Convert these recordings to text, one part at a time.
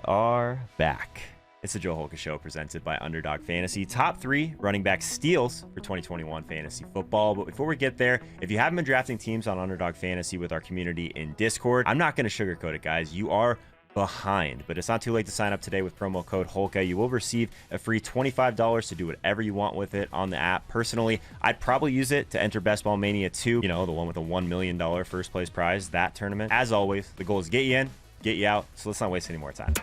are back. It's the Joe Holka Show presented by Underdog Fantasy. Top 3 running back steals for 2021 fantasy football. But before we get there, if you haven't been drafting teams on Underdog Fantasy with our community in Discord, I'm not going to sugarcoat it, guys. You are behind, but it's not too late to sign up today with promo code Holka. You will receive a free $25 to do whatever you want with it on the app. Personally, I'd probably use it to enter Best Ball Mania 2, you know, the one with a $1 million first place prize, that tournament. As always, the goal is get you in, get you out, so let's not waste any more time.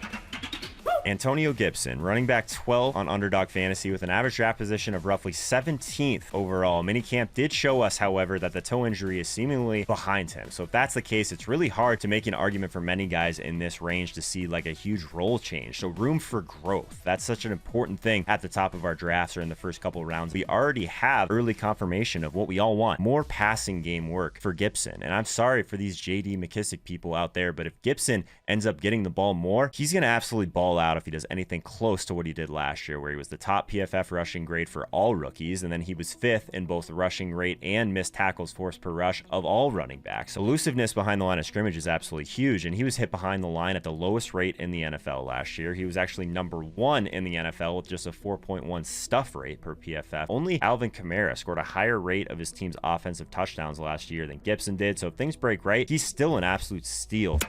Antonio Gibson, running back 12 on Underdog Fantasy with an average draft position of roughly 17th overall. Minicamp did show us, however, that the toe injury is seemingly behind him. So if that's the case, it's really hard to make an argument for many guys in this range to see like a huge role change. So room for growth. That's such an important thing at the top of our drafts or in the first couple of rounds. We already have early confirmation of what we all want. More passing game work for Gibson. And I'm sorry for these JD McKissick people out there, but if Gibson ends up getting the ball more, he's going to absolutely ball out if he does anything close to what he did last year, where he was the top PFF rushing grade for all rookies, and then he was 5th in both the rushing rate and missed tackles forced per rush of all running backs. Elusiveness behind the line of scrimmage is absolutely huge, and he was hit behind the line at the lowest rate in the NFL last year. He was actually number 1 in the NFL with just a 4.1 stuff rate per PFF. Only Alvin Kamara scored a higher rate of his team's offensive touchdowns last year than Gibson did, so if things break right, he's still an absolute steal.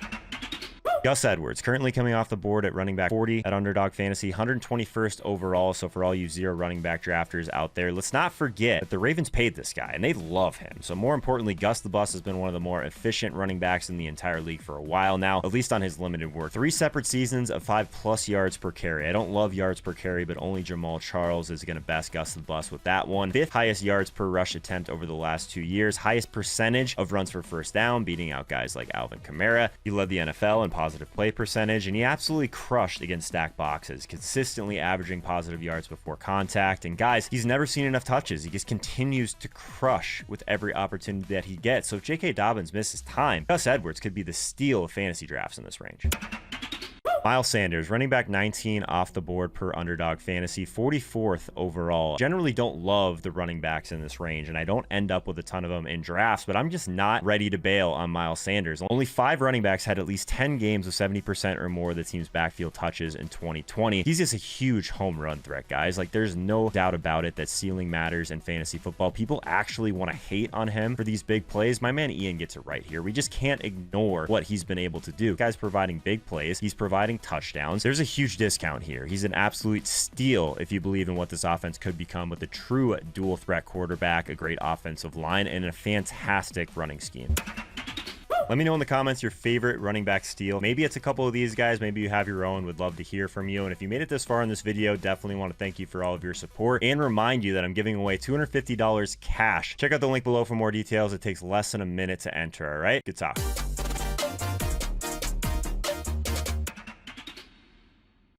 Gus Edwards, currently coming off the board at running back 40 at Underdog Fantasy, 121st overall. So for all you zero running back drafters out there, let's not forget that the Ravens paid this guy and they love him. So more importantly, Gus the Bus has been one of the more efficient running backs in the entire league for a while now, at least on his limited work. 3 separate seasons of 5+ yards per carry. I don't love yards per carry, but only Jamal Charles is going to best Gus the Bus with that one. 5th highest yards per rush attempt over the last 2 years. Highest percentage of runs for first down, beating out guys like Alvin Kamara. He led the NFL in positive play percentage, and he absolutely crushed against stacked boxes, consistently averaging positive yards before contact. And guys, he's never seen enough touches. He just continues to crush with every opportunity that he gets. So if J.K. Dobbins misses time, Gus Edwards could be the steal of fantasy drafts in this range. Miles Sanders, running back 19 off the board per Underdog Fantasy, 44th overall. Generally don't love the running backs in this range, and I don't end up with a ton of them in drafts, but I'm just not ready to bail on Miles Sanders. Only 5 running backs had at least 10 games of 70% or more of the team's backfield touches in 2020. He's just a huge home run threat, guys. Like, there's no doubt about it that ceiling matters in fantasy football. People actually want to hate on him for these big plays. My man Ian gets it right here. We just can't ignore what he's been able to do. Guy's providing big plays. He's providing touchdowns. There's a huge discount here. He's an absolute steal if you believe in what this offense could become with a true dual threat quarterback, a great offensive line, and a fantastic running scheme. Let me know in the comments your favorite running back steal. Maybe it's a couple of these guys. Maybe you have your own. Would love to hear from you. And if you made it this far in this video, definitely want to thank you for all of your support and remind you that I'm giving away $250 cash. Check out the link below for more details. It takes less than a minute to enter. All right, good talk.